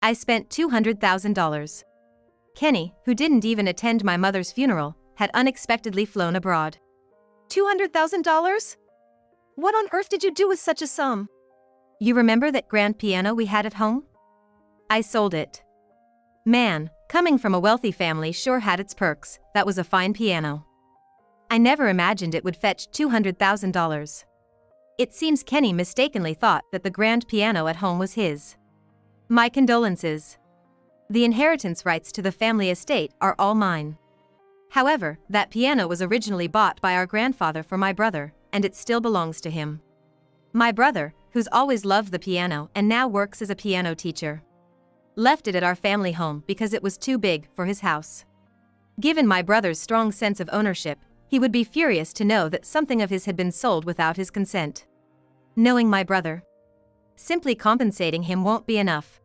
I spent $200,000. Kenny, who didn't even attend my mother's funeral, had unexpectedly flown abroad. $200,000? What on earth did you do with such a sum? You remember that grand piano we had at home? I sold it. Man, coming from a wealthy family sure had its perks. That was a fine piano. I never imagined it would fetch $200,000. It seems Kenny mistakenly thought that the grand piano at home was his. My condolences. The inheritance rights to the family estate are all mine. However, that piano was originally bought by our grandfather for my brother, and it still belongs to him. My brother, who's always loved the piano and now works as a piano teacher, left it at our family home because it was too big for his house. Given my brother's strong sense of ownership, he would be furious to know that something of his had been sold without his consent. Knowing my brother, simply compensating him won't be enough.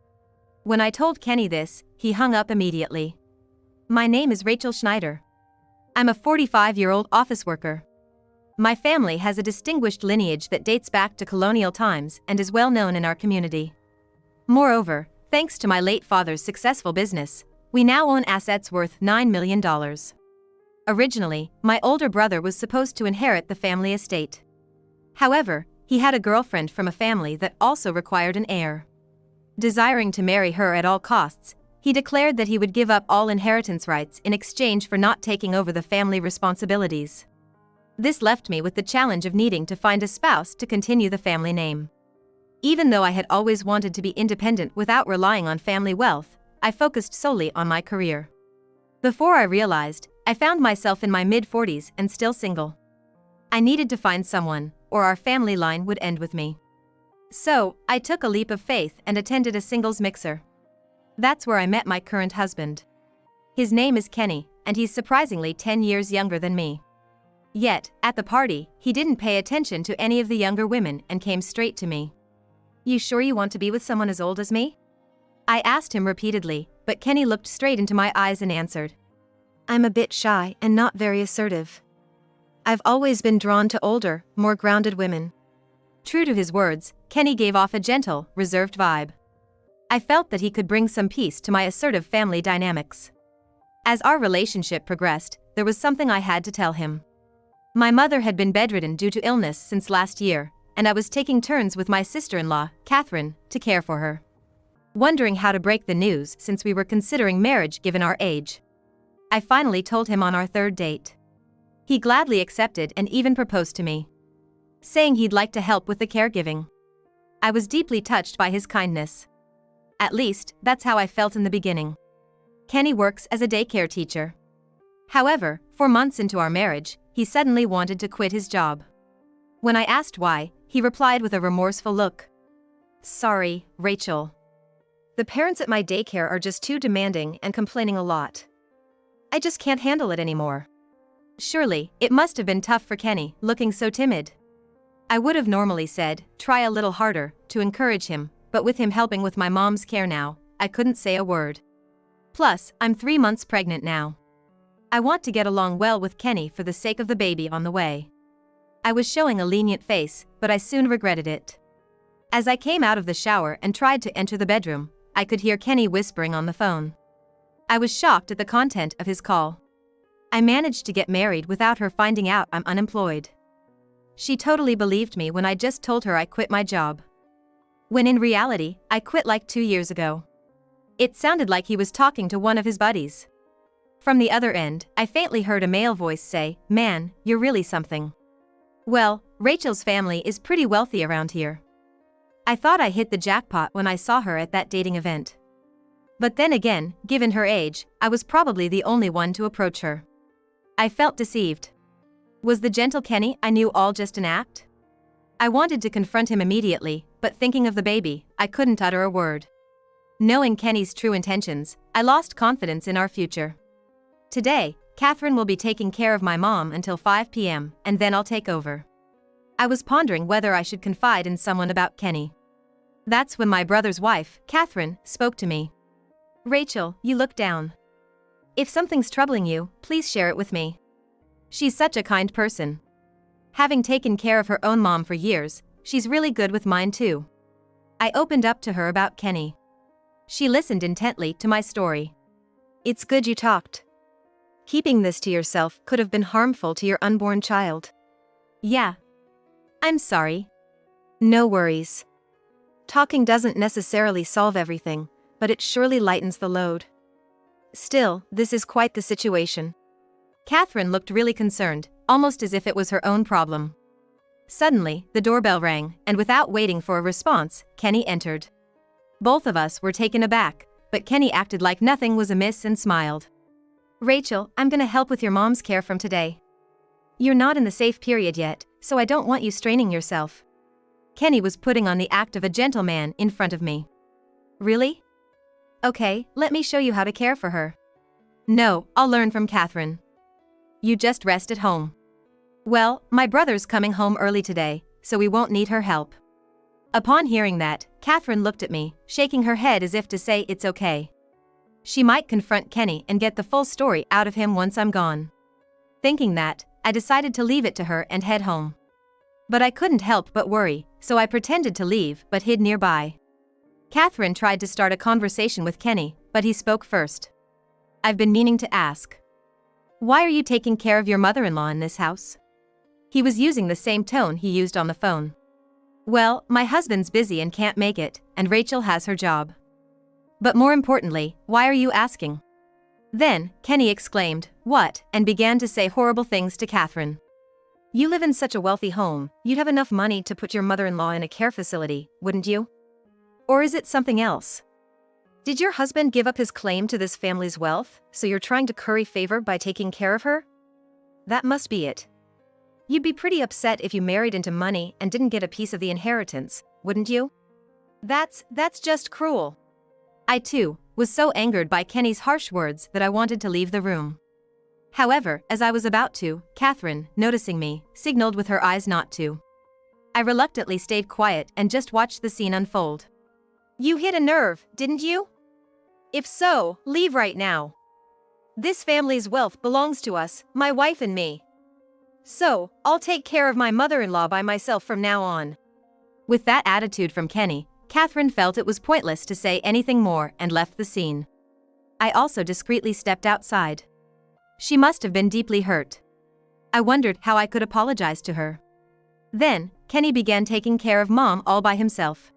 When I told Kenny this, he hung up immediately. My name is Rachel Schneider. I'm a 45-year-old office worker. My family has a distinguished lineage that dates back to colonial times and is well known in our community. Moreover, thanks to my late father's successful business, we now own assets worth $9 million. Originally, my older brother was supposed to inherit the family estate. However, he had a girlfriend from a family that also required an heir. Desiring to marry her at all costs, he declared that he would give up all inheritance rights in exchange for not taking over the family responsibilities. This left me with the challenge of needing to find a spouse to continue the family name. Even though I had always wanted to be independent without relying on family wealth, I focused solely on my career. Before I realized, I found myself in my mid-40s and still single. I needed to find someone, or our family line would end with me. So, I took a leap of faith and attended a singles mixer. That's where I met my current husband. His name is Kenny, and he's surprisingly 10 years younger than me. Yet, at the party, he didn't pay attention to any of the younger women and came straight to me. "You sure you want to be with someone as old as me?" I asked him repeatedly, but Kenny looked straight into my eyes and answered, "I'm a bit shy and not very assertive. I've always been drawn to older, more grounded women." True to his words, Kenny gave off a gentle, reserved vibe. I felt that he could bring some peace to my assertive family dynamics. As our relationship progressed, there was something I had to tell him. My mother had been bedridden due to illness since last year, and I was taking turns with my sister-in-law, Catherine, to care for her. Wondering how to break the news since we were considering marriage given our age, I finally told him on our third date. He gladly accepted and even proposed to me, saying he'd like to help with the caregiving. I was deeply touched by his kindness. At least, that's how I felt in the beginning. Kenny works as a daycare teacher. However, 4 months into our marriage, he suddenly wanted to quit his job. When I asked why, he replied with a remorseful look. "Sorry, Rachel. The parents at my daycare are just too demanding and complaining a lot. I just can't handle it anymore." Surely, it must have been tough for Kenny, looking so timid. I would have normally said, try a little harder, to encourage him, but with him helping with my mom's care now, I couldn't say a word. Plus, I'm 3 months pregnant now. I want to get along well with Kenny for the sake of the baby on the way. I was showing a lenient face, but I soon regretted it. As I came out of the shower and tried to enter the bedroom, I could hear Kenny whispering on the phone. I was shocked at the content of his call. I managed to get married without her finding out I'm unemployed. She totally believed me when I just told her I quit my job. When in reality, I quit like 2 years ago. It sounded like he was talking to one of his buddies. From the other end, I faintly heard a male voice say, "Man, you're really something." Well, Rachel's family is pretty wealthy around here. I thought I hit the jackpot when I saw her at that dating event. But then again, given her age, I was probably the only one to approach her. I felt deceived. Was the gentle Kenny I knew all just an act? I wanted to confront him immediately, but thinking of the baby, I couldn't utter a word. Knowing Kenny's true intentions, I lost confidence in our future. Today, Catherine will be taking care of my mom until 5 p.m., and then I'll take over. I was pondering whether I should confide in someone about Kenny. That's when my brother's wife, Catherine, spoke to me. "Rachel, you look down. If something's troubling you, please share it with me." She's such a kind person. Having taken care of her own mom for years, she's really good with mine too. I opened up to her about Kenny. She listened intently to my story. It's good you talked. Keeping this to yourself could have been harmful to your unborn child. Yeah. I'm sorry. No worries. Talking doesn't necessarily solve everything, but it surely lightens the load. Still, this is quite the situation. Catherine looked really concerned, almost as if it was her own problem. Suddenly, the doorbell rang, and without waiting for a response, Kenny entered. Both of us were taken aback, but Kenny acted like nothing was amiss and smiled. Rachel, I'm gonna help with your mom's care from today. You're not in the safe period yet, so I don't want you straining yourself. Kenny was putting on the act of a gentleman in front of me. Really? Okay, let me show you how to care for her. No, I'll learn from Catherine. You just rest at home. Well, my brother's coming home early today, so we won't need her help. Upon hearing that, Catherine looked at me, shaking her head as if to say it's okay. She might confront Kenny and get the full story out of him once I'm gone. Thinking that, I decided to leave it to her and head home. But I couldn't help but worry, so I pretended to leave but hid nearby. Catherine tried to start a conversation with Kenny, but he spoke first. I've been meaning to ask. Why are you taking care of your mother-in-law in this house? He was using the same tone he used on the phone. Well, my husband's busy and can't make it, and Rachel has her job. But more importantly, why are you asking? Then, Kenny exclaimed, "What?" and began to say horrible things to Catherine. You live in such a wealthy home, you'd have enough money to put your mother-in-law in a care facility, wouldn't you? Or is it something else? Did your husband give up his claim to this family's wealth, so you're trying to curry favor by taking care of her? That must be it. You'd be pretty upset if you married into money and didn't get a piece of the inheritance, wouldn't you? That's just cruel. I too was so angered by Kenny's harsh words that I wanted to leave the room. However, as I was about to, Catherine, noticing me, signaled with her eyes not to. I reluctantly stayed quiet and just watched the scene unfold. You hit a nerve, didn't you? If so, leave right now. This family's wealth belongs to us, my wife and me. So, I'll take care of my mother-in-law by myself from now on. With that attitude from Kenny, Catherine felt it was pointless to say anything more and left the scene. I also discreetly stepped outside. She must have been deeply hurt. I wondered how I could apologize to her. Then, Kenny began taking care of Mom all by himself.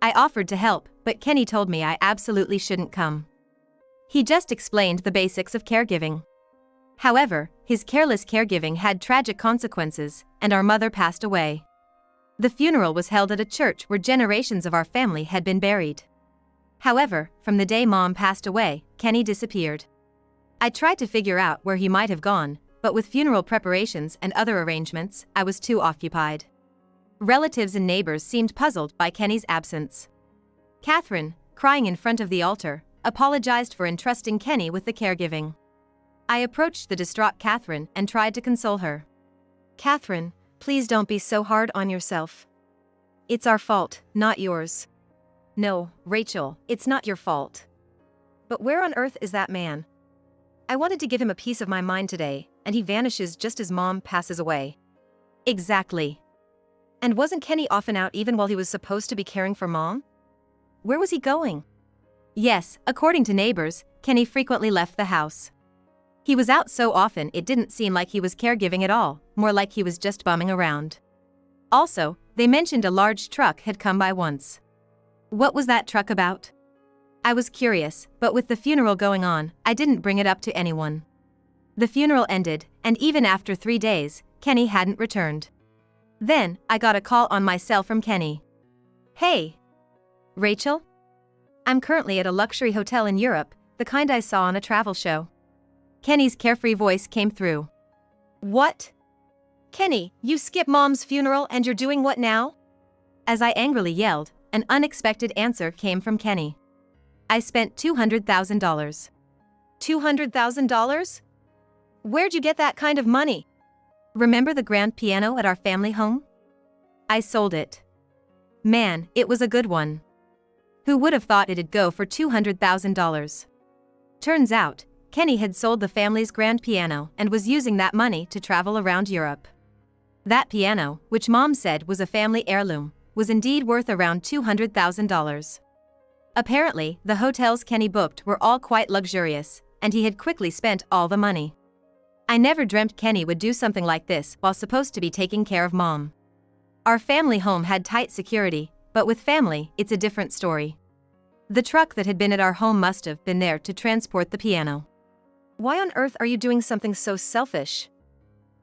I offered to help, but Kenny told me I absolutely shouldn't come. He just explained the basics of caregiving. However, his careless caregiving had tragic consequences, and our mother passed away. The funeral was held at a church where generations of our family had been buried. However, from the day Mom passed away, Kenny disappeared. I tried to figure out where he might have gone, but with funeral preparations and other arrangements, I was too occupied. Relatives and neighbors seemed puzzled by Kenny's absence. Catherine, crying in front of the altar, apologized for entrusting Kenny with the caregiving. I approached the distraught Catherine and tried to console her. Catherine, please don't be so hard on yourself. It's our fault, not yours. No, Rachel, it's not your fault. But where on earth is that man? I wanted to give him a piece of my mind today, and he vanishes just as Mom passes away. Exactly. And wasn't Kenny often out even while he was supposed to be caring for Mom? Where was he going? Yes, according to neighbors, Kenny frequently left the house. He was out so often it didn't seem like he was caregiving at all, more like he was just bumming around. Also, they mentioned a large truck had come by once. What was that truck about? I was curious, but with the funeral going on, I didn't bring it up to anyone. The funeral ended, and even after 3 days, Kenny hadn't returned. Then, I got a call on my cell from Kenny. Hey! Rachel? I'm currently at a luxury hotel in Europe, the kind I saw on a travel show. Kenny's carefree voice came through. What? Kenny, you skipped Mom's funeral and you're doing what now? As I angrily yelled, an unexpected answer came from Kenny. I spent $200,000. $200,000? Where'd you get that kind of money? Remember the grand piano at our family home? I sold it. Man, it was a good one. Who would have thought it'd go for $200,000? Turns out, Kenny had sold the family's grand piano and was using that money to travel around Europe. That piano, which Mom said was a family heirloom, was indeed worth around $200,000. Apparently, the hotels Kenny booked were all quite luxurious, and he had quickly spent all the money. I never dreamt Kenny would do something like this while supposed to be taking care of Mom. Our family home had tight security, but with family, it's a different story. The truck that had been at our home must have been there to transport the piano. Why on earth are you doing something so selfish?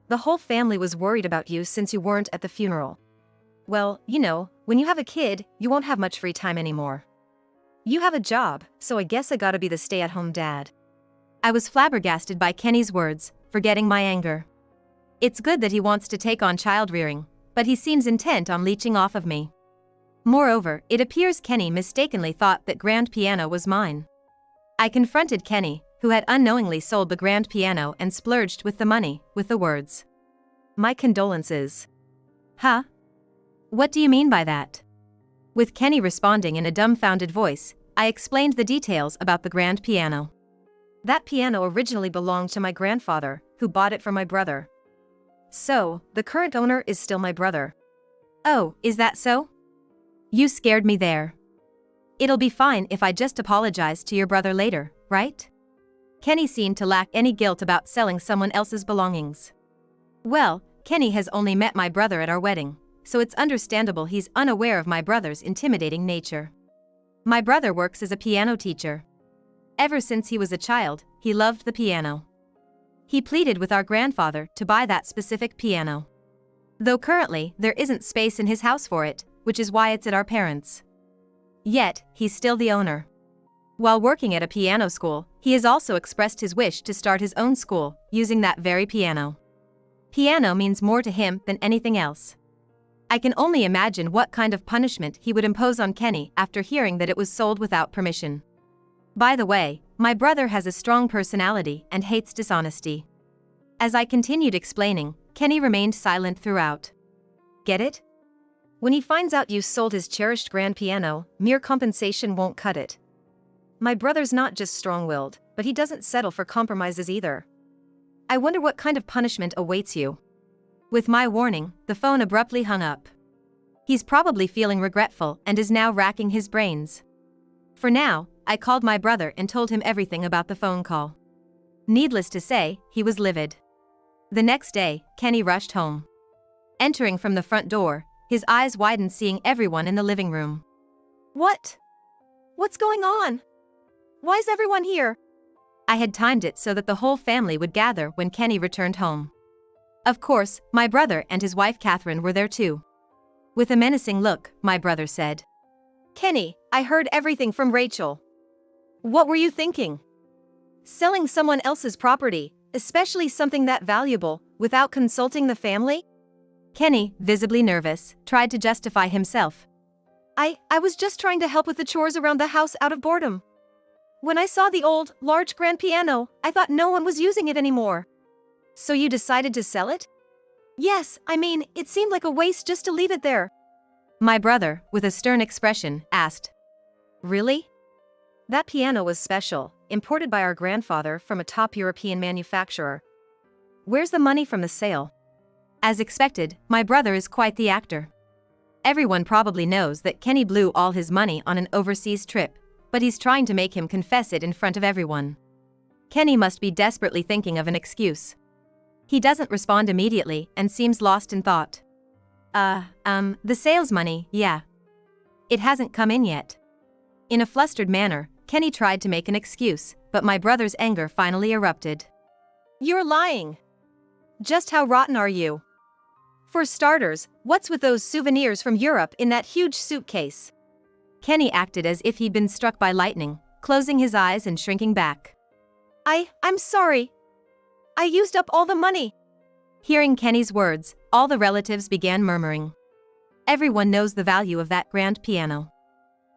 The whole family was worried about you since you weren't at the funeral. Well, you know, when you have a kid, you won't have much free time anymore. You have a job, so I guess I gotta be the stay-at-home dad. I was flabbergasted by Kenny's words, forgetting my anger. It's good that he wants to take on child-rearing, but he seems intent on leeching off of me. Moreover, it appears Kenny mistakenly thought that grand piano was mine. I confronted Kenny, who had unknowingly sold the grand piano and splurged with the money, with the words, "My condolences." "Huh? What do you mean by that?" With Kenny responding in a dumbfounded voice, I explained the details about the grand piano. That piano originally belonged to my grandfather, who bought it for my brother. So, the current owner is still my brother. Oh, is that so? You scared me there. It'll be fine if I just apologize to your brother later, right? Kenny seemed to lack any guilt about selling someone else's belongings. Well, Kenny has only met my brother at our wedding, so it's understandable he's unaware of my brother's intimidating nature. My brother works as a piano teacher. Ever since he was a child, he loved the piano. He pleaded with our grandfather to buy that specific piano. Though currently, there isn't space in his house for it, which is why it's at our parents'. Yet, he's still the owner. While working at a piano school, he has also expressed his wish to start his own school, using that very piano. Piano means more to him than anything else. I can only imagine what kind of punishment he would impose on Kenny after hearing that it was sold without permission. By the way, my brother has a strong personality and hates dishonesty. As I continued explaining, Kenny remained silent throughout. Get it? When he finds out you sold his cherished grand piano, mere compensation won't cut it. My brother's not just strong-willed, but he doesn't settle for compromises either. I wonder what kind of punishment awaits you. With my warning, the phone abruptly hung up. He's probably feeling regretful and is now racking his brains. For now, I called my brother and told him everything about the phone call. Needless to say, he was livid. The next day, Kenny rushed home. Entering from the front door, his eyes widened seeing everyone in the living room. What? What's going on? Why is everyone here? I had timed it so that the whole family would gather when Kenny returned home. Of course, my brother and his wife Catherine were there too. With a menacing look, my brother said, "Kenny, I heard everything from Rachel. What were you thinking? Selling someone else's property, especially something that valuable, without consulting the family?" Kenny, visibly nervous, tried to justify himself. I was just trying to help with the chores around the house out of boredom. When I saw the old, large grand piano, I thought no one was using it anymore. So you decided to sell it? Yes, I mean, it seemed like a waste just to leave it there. My brother, with a stern expression, asked. Really? That piano was special, imported by our grandfather from a top European manufacturer. Where's the money from the sale? As expected, my brother is quite the actor. Everyone probably knows that Kenny blew all his money on an overseas trip, but he's trying to make him confess it in front of everyone. Kenny must be desperately thinking of an excuse. He doesn't respond immediately and seems lost in thought. The sales money, yeah. It hasn't come in yet. In a flustered manner, Kenny tried to make an excuse, but my brother's anger finally erupted. You're lying. Just how rotten are you? For starters, what's with those souvenirs from Europe in that huge suitcase? Kenny acted as if he'd been struck by lightning, closing his eyes and shrinking back. I'm sorry. I used up all the money. Hearing Kenny's words, all the relatives began murmuring. Everyone knows the value of that grand piano.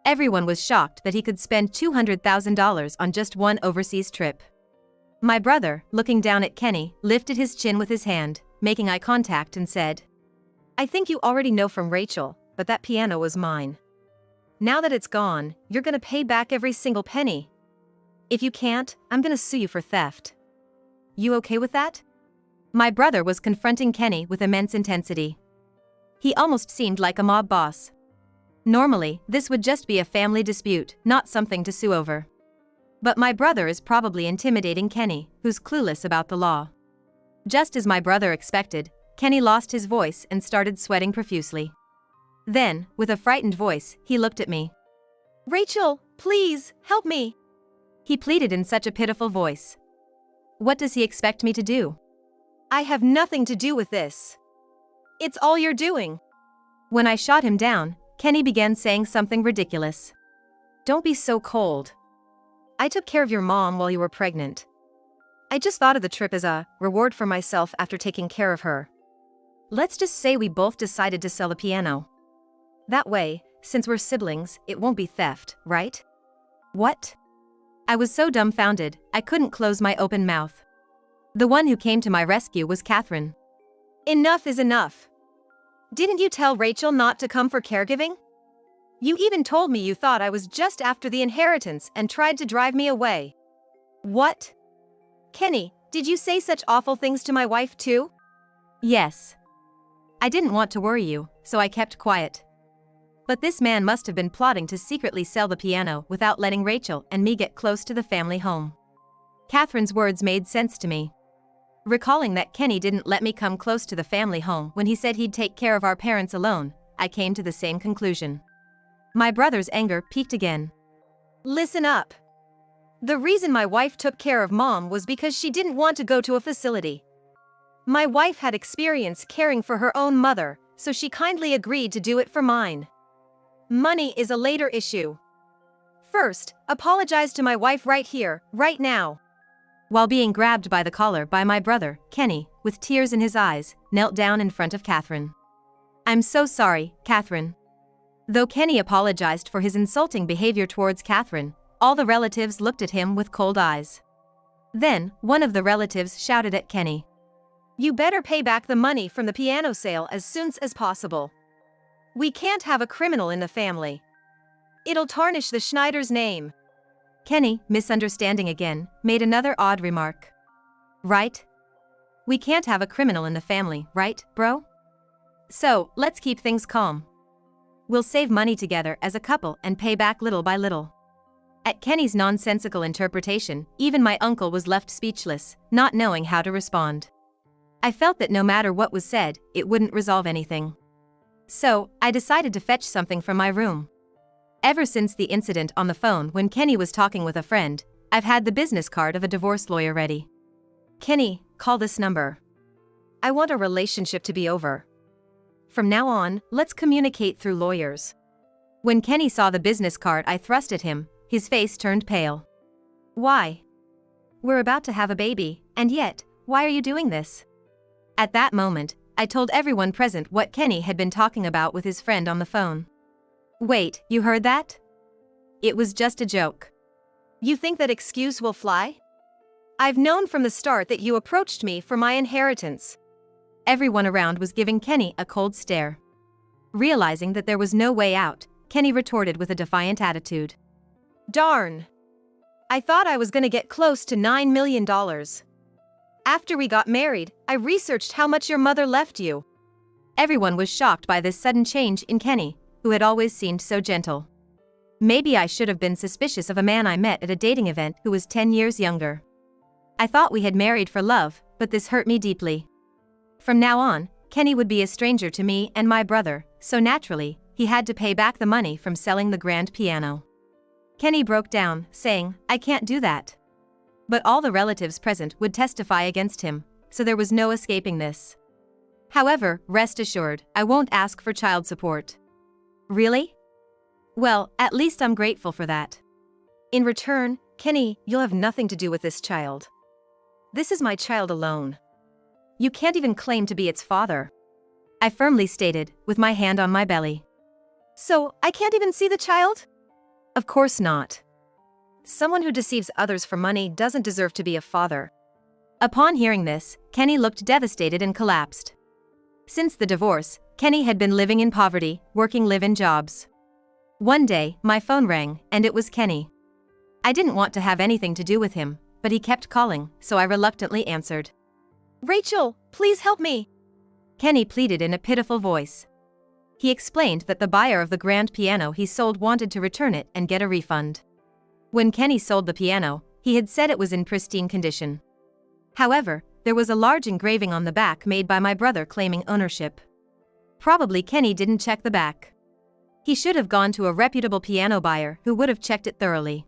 Everyone was shocked that he could spend $200,000 on just one overseas trip. My brother, looking down at Kenny, lifted his chin with his hand, making eye contact and said, "I think you already know from Rachel, but that piano was mine. Now that it's gone, you're gonna pay back every single penny. If you can't, I'm gonna sue you for theft. You okay with that?" My brother was confronting Kenny with immense intensity. He almost seemed like a mob boss. Normally, this would just be a family dispute, not something to sue over. But my brother is probably intimidating Kenny, who's clueless about the law. Just as my brother expected, Kenny lost his voice and started sweating profusely. Then, with a frightened voice, he looked at me. Rachel, please, help me. He pleaded in such a pitiful voice. What does he expect me to do? I have nothing to do with this. It's all you're doing. When I shot him down, Kenny began saying something ridiculous. Don't be so cold. I took care of your mom while you were pregnant. I just thought of the trip as a reward for myself after taking care of her. Let's just say we both decided to sell the piano. That way, since we're siblings, it won't be theft, right? What? I was so dumbfounded, I couldn't close my open mouth. The one who came to my rescue was Catherine. Enough is enough. Didn't you tell Rachel not to come for caregiving? You even told me you thought I was just after the inheritance and tried to drive me away. What? Kenny, did you say such awful things to my wife too? Yes. I didn't want to worry you, so I kept quiet. But this man must have been plotting to secretly sell the piano without letting Rachel and me get close to the family home. Catherine's words made sense to me. Recalling that Kenny didn't let me come close to the family home when he said he'd take care of our parents alone, I came to the same conclusion. My brother's anger peaked again. Listen up. The reason my wife took care of Mom was because she didn't want to go to a facility. My wife had experience caring for her own mother, so she kindly agreed to do it for mine. Money is a later issue. First, apologize to my wife right here, right now. While being grabbed by the collar by my brother, Kenny, with tears in his eyes, knelt down in front of Catherine. I'm so sorry, Catherine. Though Kenny apologized for his insulting behavior towards Catherine, all the relatives looked at him with cold eyes. Then, one of the relatives shouted at Kenny. You better pay back the money from the piano sale as soon as possible. We can't have a criminal in the family. It'll tarnish the Schneider's name. Kenny, misunderstanding again, made another odd remark. Right? We can't have a criminal in the family, right, bro? So, let's keep things calm. We'll save money together as a couple and pay back little by little. At Kenny's nonsensical interpretation, even my uncle was left speechless, not knowing how to respond. I felt that no matter what was said, it wouldn't resolve anything. So, I decided to fetch something from my room. Ever since the incident on the phone when Kenny was talking with a friend, I've had the business card of a divorce lawyer ready. Kenny, call this number. I want our relationship to be over. From now on, let's communicate through lawyers. When Kenny saw the business card I thrust at him, his face turned pale. Why? We're about to have a baby, and yet, why are you doing this? At that moment, I told everyone present what Kenny had been talking about with his friend on the phone. Wait, you heard that? It was just a joke. You think that excuse will fly? I've known from the start that you approached me for my inheritance. Everyone around was giving Kenny a cold stare. Realizing that there was no way out, Kenny retorted with a defiant attitude. Darn. I thought I was gonna get close to $9 million. After we got married, I researched how much your mother left you. Everyone was shocked by this sudden change in Kenny, who had always seemed so gentle. Maybe I should have been suspicious of a man I met at a dating event who was 10 years younger. I thought we had married for love, but this hurt me deeply. From now on, Kenny would be a stranger to me and my brother, so naturally, he had to pay back the money from selling the grand piano. Kenny broke down, saying, I can't do that. But all the relatives present would testify against him, so there was no escaping this. However, rest assured, I won't ask for child support. Really? Well, at least I'm grateful for that. In return, Kenny, you'll have nothing to do with this child. This is my child alone. You can't even claim to be its father. I firmly stated, with my hand on my belly. So, I can't even see the child? Of course not. Someone who deceives others for money doesn't deserve to be a father. Upon hearing this, Kenny looked devastated and collapsed. Since the divorce, Kenny had been living in poverty, working live-in jobs. One day, my phone rang, and it was Kenny. I didn't want to have anything to do with him, but he kept calling, so I reluctantly answered. Rachel, please help me. Kenny pleaded in a pitiful voice. He explained that the buyer of the grand piano he sold wanted to return it and get a refund. When Kenny sold the piano, he had said it was in pristine condition. However, there was a large engraving on the back made by my brother claiming ownership. Probably Kenny didn't check the back. He should have gone to a reputable piano buyer who would have checked it thoroughly.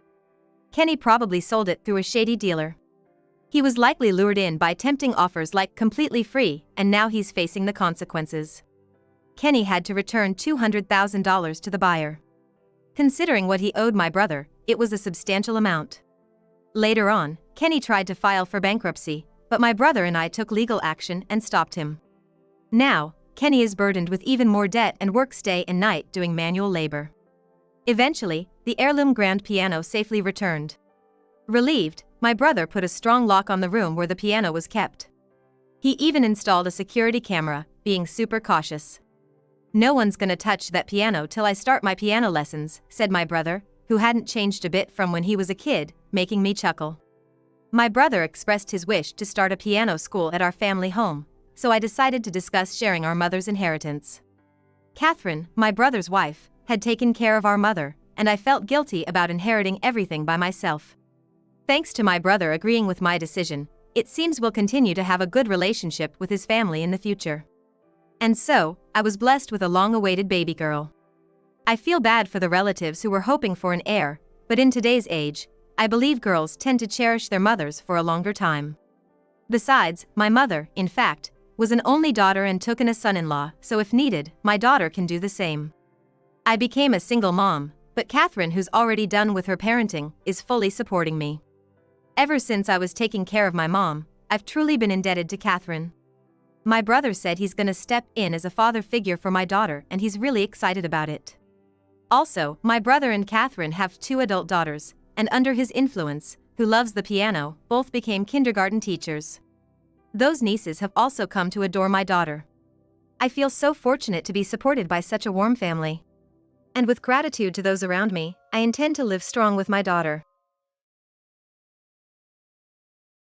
Kenny probably sold it through a shady dealer. He was likely lured in by tempting offers like completely free, and now he's facing the consequences. Kenny had to return $200,000 to the buyer. Considering what he owed my brother, it was a substantial amount. Later on, Kenny tried to file for bankruptcy, but my brother and I took legal action and stopped him. Now, Kenny is burdened with even more debt and works day and night doing manual labor. Eventually, the heirloom grand piano safely returned. Relieved, my brother put a strong lock on the room where the piano was kept. He even installed a security camera, being super cautious. "No one's gonna touch that piano till I start my piano lessons," said my brother, who hadn't changed a bit from when he was a kid, making me chuckle. My brother expressed his wish to start a piano school at our family home, so I decided to discuss sharing our mother's inheritance. Catherine, my brother's wife, had taken care of our mother, and I felt guilty about inheriting everything by myself. Thanks to my brother agreeing with my decision, it seems we'll continue to have a good relationship with his family in the future. And so, I was blessed with a long-awaited baby girl. I feel bad for the relatives who were hoping for an heir, but in today's age, I believe girls tend to cherish their mothers for a longer time. Besides, my mother, in fact, was an only daughter and took in a son-in-law, so if needed, my daughter can do the same. I became a single mom, but Catherine, who's already done with her parenting, is fully supporting me. Ever since I was taking care of my mom, I've truly been indebted to Catherine. My brother said he's gonna step in as a father figure for my daughter, and he's really excited about it. Also, my brother and Catherine have 2 adult daughters, and under his influence, who loves the piano, both became kindergarten teachers. Those nieces have also come to adore my daughter. I feel so fortunate to be supported by such a warm family. And with gratitude to those around me, I intend to live strong with my daughter.